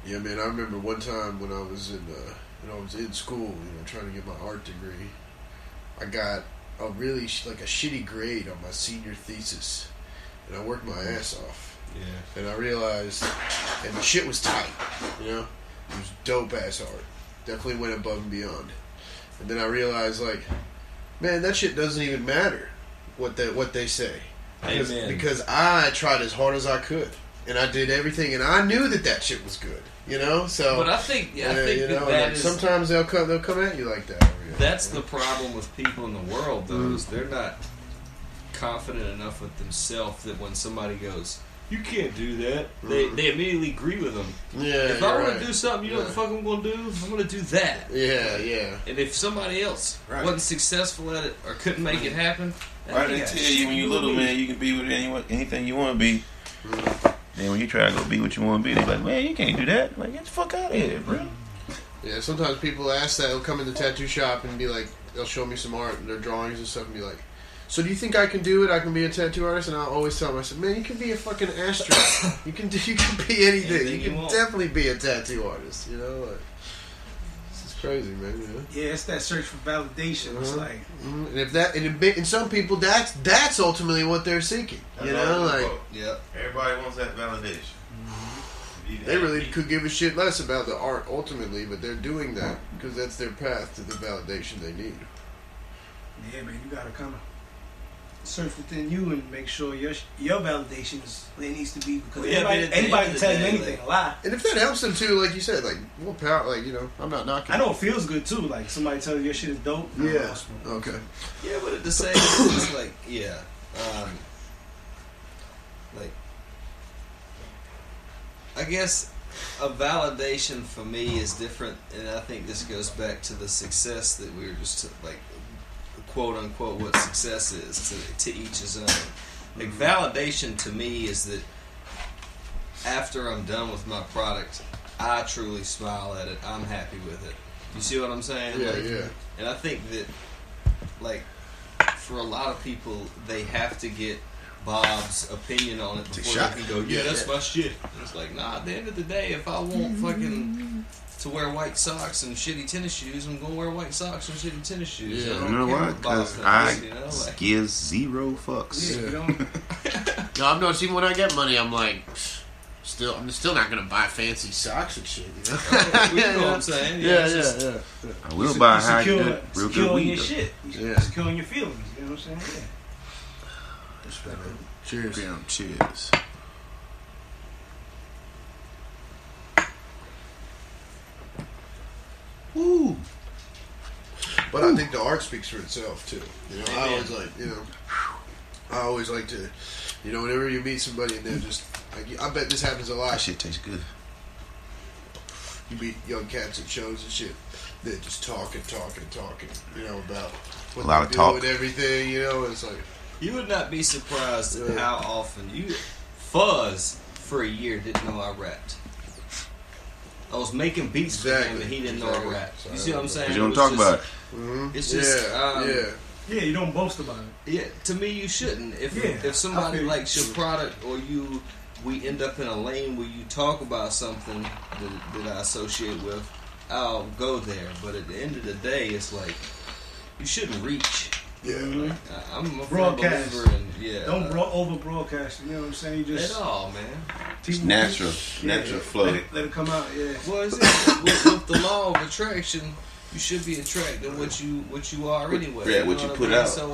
Yeah, man. I remember one time when I was in school, trying to get my art degree. I got a really a shitty grade on my senior thesis, and I worked my ass off. Yeah. And I realized, and the shit was tight. It was dope ass art. Definitely went above and beyond. And then I realized, man, that shit doesn't even matter what they say. Because I tried as hard as I could, and I did everything, and I knew that shit was good. So. But I think that is, sometimes they'll come at you like that. That's the problem with people in the world, though, is they're not confident enough with themselves that when somebody goes, "You can't do that," they immediately agree with them. Yeah. If I want to do something, you know what the fuck I'm going to do? I'm going to do that. Yeah, yeah. And if somebody else wasn't successful at it or couldn't make it happen, they tell you when you're little, man, you can be with anything you want to be. Then when you try to go be what you want to be, they're like, man, you can't do that. Like, get the fuck out of here, bro. Yeah, sometimes people ask that. They'll come in the tattoo shop and be like, they'll show me some art and their drawings and stuff and be like, so do you think I can do it? I can be a tattoo artist? And I'll always tell them, I said, man, you can be a fucking astronaut. You can be anything. You can definitely be a tattoo artist. This is crazy, man. Yeah, it's that search for validation. It's like, and some people, that's ultimately what they're seeking. Yeah. Everybody wants that validation. They really could give a shit less about the art ultimately, but they're doing that because that's their path to the validation they need. Yeah, man, you gotta kind of search within you and make sure your validation is where it needs to be, because anybody can tell you anything, a lie. And if that helps them too, like you said, more power, I'm not knocking. I know it feels good too, like somebody telling you your shit is dope. Yeah. Okay. Yeah, but at the same time, it's I guess a validation for me is different, and I think this goes back to the success that we were just quote unquote what success is to each his own. Validation to me is that after I'm done with my product, I truly smile at it. I'm happy with it. You see what I'm saying? Yeah. And I think that for a lot of people, they have to get Bob's opinion on it before they can go, that's my shit. And it's like, nah, at the end of the day, if I want fucking to wear white socks and shitty tennis shoes, I'm going to wear white socks and shitty tennis shoes. Yeah. You know what? Because I give zero fucks. Yeah. No, I've noticed even when I get money, I'm like, I'm still not going to buy fancy socks and shit. You know what I'm saying? Yeah. I will buy high good, real good weed. Your shit. Securing your feelings. You know what I'm saying? Yeah. Respect. Cheers. Cheers. Woo. But I think the art speaks for itself too. I always like to, whenever you meet somebody and they're just, I bet this happens a lot. That shit tastes good. You meet young cats at shows and shit. They're just talking, about what a lot of they do talk and everything. It's like. You would not be surprised at how often Fuzz for a year didn't know I rapped. I was making beats for him and he didn't know I rapped. You see what I'm saying? You don't talk about it. Mm-hmm. It's just yeah, you don't boast about it. Yeah, to me you shouldn't. If somebody likes your product or we end up in a lane where you talk about something that I associate with, I'll go there. But at the end of the day, it's like you shouldn't reach. Yeah, I'm a broadcast. believer in, don't over broadcast. You know what I'm saying? You just at all, man. It's natural flow. Let it come out. Yeah. Well, with the law of attraction, you should be attracting what you are anyway. Yeah, what you put out. So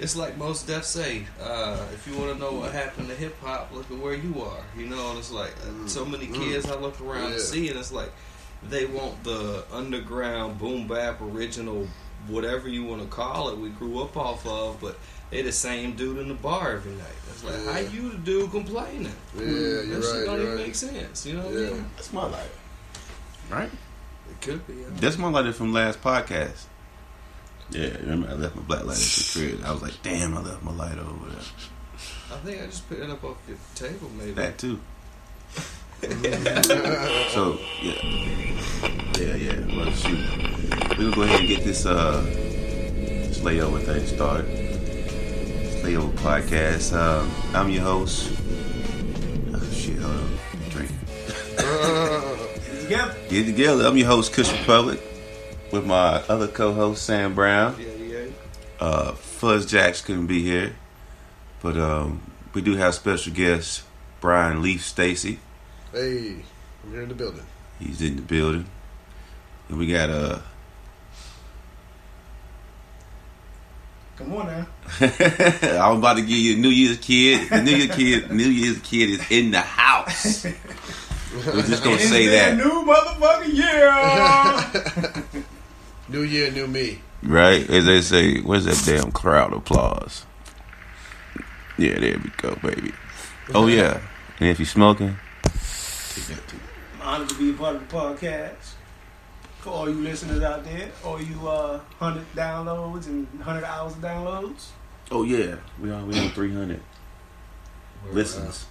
it's like most Def say. If you want to know what happened to hip hop, look at where you are. And it's like so many kids I look around and see, and it's like they want the underground boom bap original. Whatever you want to call it, we grew up off of, but they the same dude in the bar every night. It's like, how you the dude complaining? Yeah, you're that shit don't even make sense. You know what I mean? That's my lighter. Right? It could be. That's my lighter from last podcast. Yeah, remember I left my black lighter at the crib. I was like, damn, I left my lighter over there. I think I just picked it up off your table, maybe. That too. So yeah. Well, shoot, we'll go ahead and get this layover thing started. This Layover podcast. I'm your host. Shit, hold on, drink. Get together. I'm your host, Kush Republic, with my other co-host, Sam Brown. Fuzz Jaxx couldn't be here, but we do have special guest Brian Leaf Stacy. Hey, I'm here in the building. He's in the building, and we got Come on now. I'm about to give you a New Year's kid. The New Year's kid is in the house. We're just gonna say that. New motherfucking year. New year, new me. Right? As they say, where's that damn crowd applause? Yeah, there we go, baby. Oh yeah. And if you're smoking, take that too. I'm honored to be a part of the podcast. For all you listeners out there, all you 100 downloads and 100 hours of downloads. Oh yeah, we on 300 listens.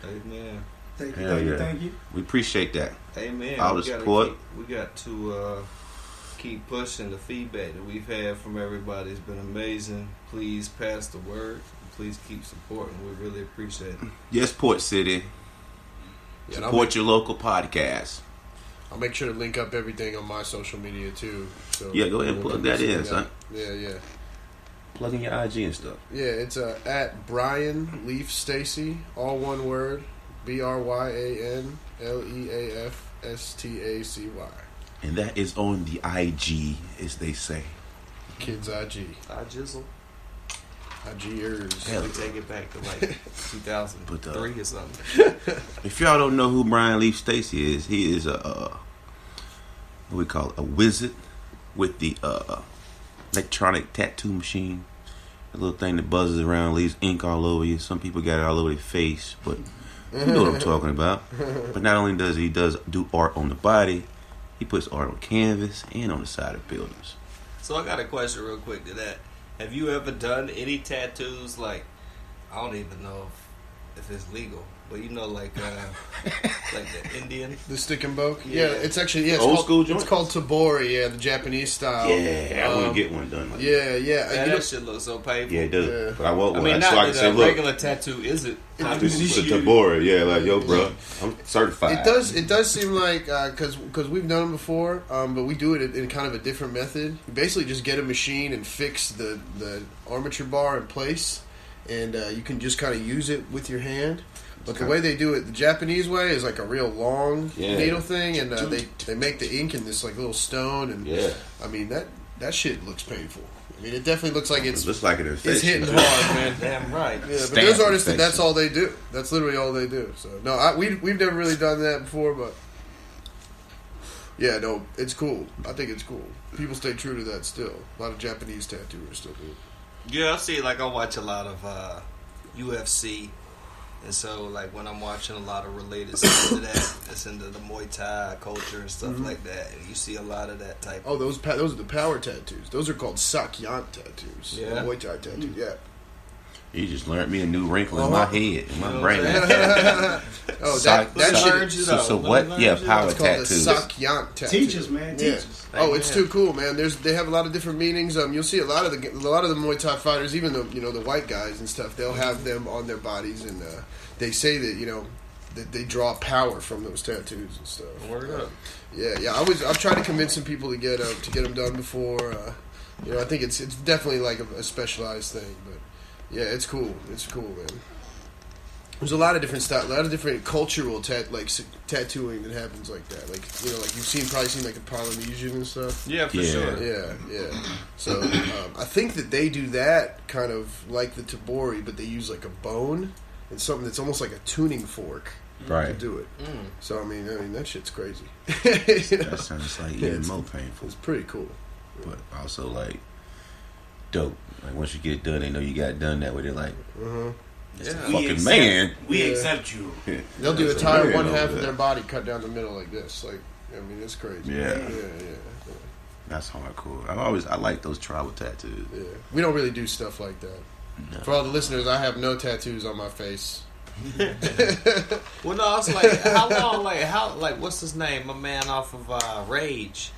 Amen. Thank you. We appreciate that. Amen. All the support. We got to keep pushing. The feedback that we've had from everybody has been amazing. Please pass the word. Please keep supporting. We really appreciate it. Yes, Port City. Support your local podcast. I'll make sure to link up everything on my social media too. So yeah, go ahead and plug that in, son. Yeah. Plug in your IG and stuff. Yeah, it's at Brian Leaf Stacy, all one word, BryanLeafStacy. And that is on the IG, as they say. Kids IG. I jizzle. IGers. We take it back to like 2003 or something. If y'all don't know who Brian Leaf Stacy is, he is what we call a wizard with the electronic tattoo machine. A little thing that buzzes around, leaves ink all over you. Some people got it all over their face, but you know what I'm talking about. But not only does he do art on the body, he puts art on canvas and on the side of buildings. So I got a question real quick to that. Have you ever done any tattoos? Like, I don't even know if it's legal, but you know, like the Indian, the stick and poke. Yeah, it's actually it's old school joint. It's called tabori. Yeah, the Japanese style. Yeah, I want to get one done. Like yeah. That shit looks so painful. Yeah, it does. Yeah. But I want one. I mean, not so I can that say, a regular tattoo is it? This is a tabori. Yeah, like yo, bro, I'm certified. It does seem like because we've done them before, but we do it in kind of a different method. You basically just get a machine and fix the armature bar in place, and you can just kind of use it with your hand. But the way they do it, the Japanese way, is like a real long needle thing, and they make the ink in this like little stone, and I mean that shit looks painful. I mean, it definitely looks like it looks like it's hitting hard, man. Damn right. Yeah, but there's artists that's all they do. That's literally all they do. So no, we've never really done that before, but yeah, no, it's cool. I think it's cool. People stay true to that still. A lot of Japanese tattooers still do it. Yeah, I see. Like I watch a lot of UFC. And so, like, when I'm watching a lot of related stuff to that, it's into the Muay Thai culture and stuff like that. And you see a lot of that type. Oh, those are the power tattoos. Those are called sakyant tattoos. Yeah. Muay Thai tattoos, yeah. You just learned me a new wrinkle in my head, in my brain. Oh, that shit. So what? Yeah, power tattoos. It's called the sakyant tattoo. Teachers, man. Teachers. Yeah. Oh, it's too cool, man. They have a lot of different meanings. You'll see a lot of the Muay Thai fighters, even the the white guys and stuff. They'll have them on their bodies, and they say that that they draw power from those tattoos and stuff. Word up. Yeah. I've tried to convince some people to get them done before. I think it's definitely like a specialized thing, but yeah, it's cool. It's cool, man. There's a lot of different styles, a lot of different cultural tattooing that happens like that. Like like you've probably seen like the Polynesian and stuff. Yeah, for sure. Yeah. So I think that they do that kind of like the tabori, but they use like a bone and something that's almost like a tuning fork to do it. So I mean that shit's crazy. That sounds like even more painful. It's pretty cool, but also like dope. Like once you get it done, they know you got it done that way. They're like, fucking man. We accept you. Yeah. They'll do the entire one half of their body cut down the middle like this. Like, I mean, it's crazy. Yeah. Yeah. That's hardcore. I like those tribal tattoos. Yeah. We don't really do stuff like that. No. For all the listeners, I have no tattoos on my face. Well, no, it's like how long? Like what's his name? My man off of Rage.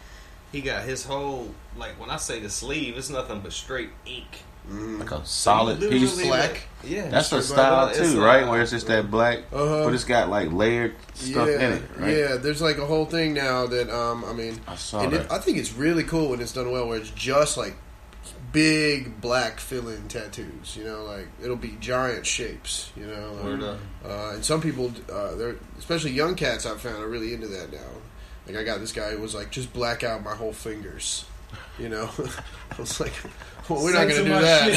He got his whole when I say the sleeve, it's nothing but straight ink. like a solid piece. Black. Yeah, That's a straight style black. too, right? Where it's just that black, but it's got like layered stuff in it, right? Yeah, there's like a whole thing now that I saw and that. I think it's really cool when it's done well, where it's just like big black fill-in tattoos. You know, like it'll be giant shapes. You know, and some people, they're especially young cats I've found are really into that now. Like I got this guy who was like, just black out my whole fingers. You know, I was like, well, we're not gonna do that.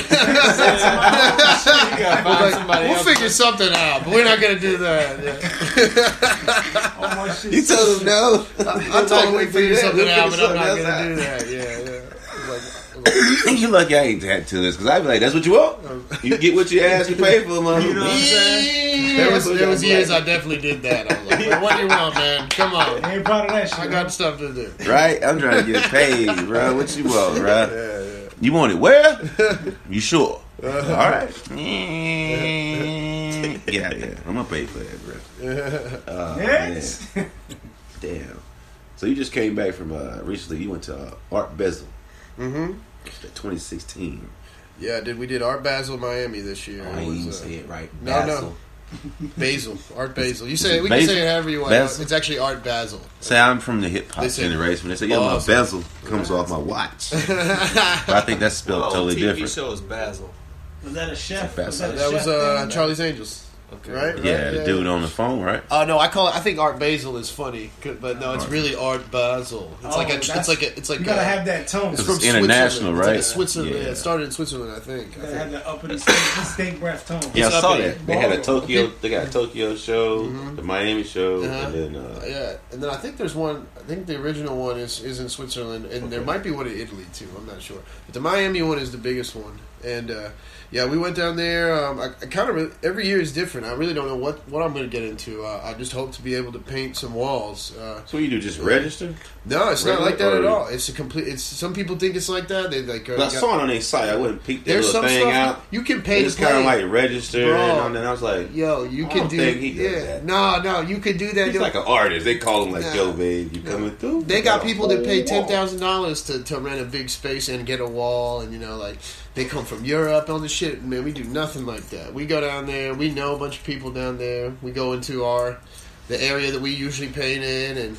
We'll figure something out, but we're not gonna do that. Yeah. You told him no. I told him we figure something out, but I'm not gonna do that. Yeah. You lucky I ain't tattoos, because I'd be like, that's what you want? You get what you ask, you pay for, man. You know what I'm saying? There was years I definitely did that. I was like, well, what do you want, man? Come on. I ain't proud of that shit. I got stuff to do. Right? I'm trying to get paid, bro. What you want, bro? Yeah. You want it where? You sure? All right. Yeah. I'm going to pay for that, bro. Yes. Damn. So you just came back from, recently, you went to Art Basel. Mm-hmm. 2016. Yeah, we did Art Basel Miami this year. I ain't even say it right. No. Basil. Art Basel. You say it, we Basil? can say it however you want. Basil? It's actually Art Basel. Say I'm from the hip hop They say generation. They say, yeah, my Basel. bezel comes off my watch. But I think that's spelled totally TV different. show is Basil. Was that a chef? That's Was a That was chef thing? Charlie's Angels. Okay. Right? Yeah, the dude on the phone, right? No, I think Art Basel is funny, but no, it's really Art Basel. It's like You gotta have that tone. It's It's from international, Switzerland. right? It's like a Switzerland. Yeah. Yeah, it started in Switzerland, I think. You gotta have that uppity steak breath tone. Yeah, I It's saw uppity. that. They had a Tokyo. They got a Tokyo show, the Miami show, Uh-huh. and then Yeah, and then I think there's one. I think the original one is in Switzerland, and there might be one in Italy too. I'm not sure, but the Miami one is the biggest one. And yeah, we went down there. I kind of every year is different. I really don't know what I'm going to get into. I just hope to be able to paint some walls. so what you do, just register? No, it's not like that Regular, at or- all. It's a complete. It's some people think it's like that. They like. But I saw it on their site. I wouldn't peek that There's little some thing stuff out. you can pay It's to kind of play. like register, Bro. and then I was like, Yo, you I can don't do. think he does Yeah, that. no, you could do that. he's like an artist. They call him like, Nah. yo, babe, you coming through? They got a people that pay whole wall. $10,000 to rent a big space and get a wall, and like they come from Europe on the shit. Man, we do nothing like that. We go down there. We know a bunch of people down there. We go into the area that we usually paint in, and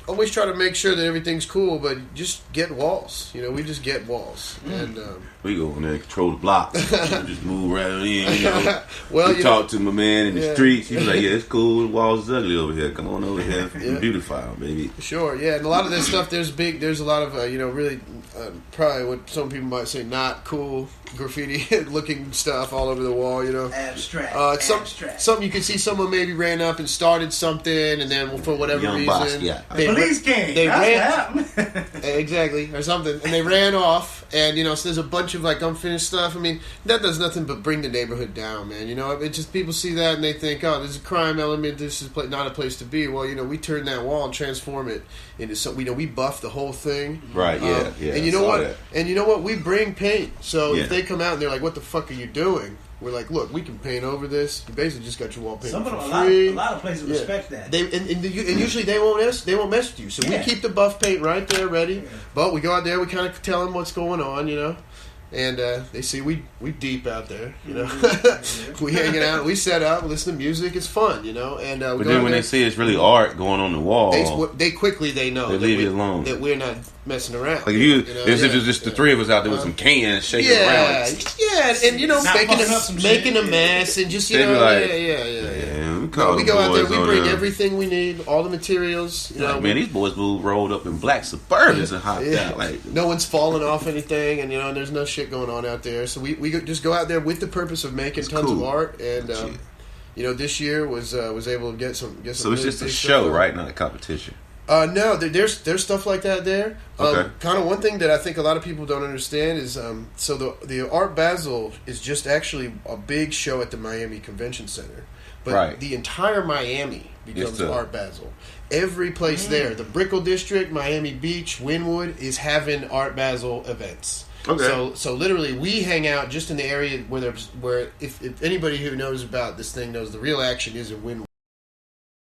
always try to make sure that everything's cool. But just get walls. We just get walls, and We go in there, control the blocks, just move right in. well, we talk to my man in the Yeah. streets. He's like, yeah, it's cool. The walls is ugly over here. Come on over here, Yeah. beautify them, baby. Sure, yeah, and a lot of this stuff. There's a lot of really probably what some people might say not cool graffiti looking stuff all over the wall. Abstract. It's something you can see someone maybe ran up and started something, and then for whatever Young reason, boss, yeah. they Police came. they That's ran what happened. exactly or something, and they ran off, and so there's a bunch of like unfinished stuff. I mean, that does nothing but bring the neighborhood down, man. It just people see that and they think, oh, there's a crime element. This is not a place to be. Well, we turn that wall and transform it into something. We buff the whole thing. Right, yeah. And you know what? And you know what? We bring paint. So Yeah. if they come out and they're like, "What the fuck are you doing?" We're like, "Look, we can paint over this. You basically just got your wall painted Some of for them, free." a lot of places Yeah. respect that. And usually they won't mess with you. So Yeah. we keep the buff paint right there ready. But we go out there. We kind of tell them what's going on. And they see we deep out there. We hanging out. We set up, listen to music. It's fun. And we But go then out when there, they see it's really art going on the wall, they quickly know They that leave you alone. that we're not messing around. like if it was just the three of us out there with some cans shaking around. And Not making fucking up some making shit. a mess and just They'd be like, yeah. we call We the go out there. boys We on bring everything we need, all the materials. Like, man, these boys rolled up in black Suburbans and hopped Yeah. out. Like, No one's falling off anything, and there's no shit going on out there. So we just go out there with the purpose of making tons of cool. art, and this year was able to get some. so it's really just a big show, stuff. right? Not a competition. No, there's stuff like that there. Okay. Kind of one thing that I think a lot of people don't understand is so the Art Basel is just actually a big show at the Miami Convention Center, but Right. the entire Miami becomes Yes, sir. Art Basel. Every place there, the Brickell District, Miami Beach, Wynwood is having Art Basel events. Okay. So literally, we hang out just in the area where if anybody who knows about this thing knows the real action is in Wynwood.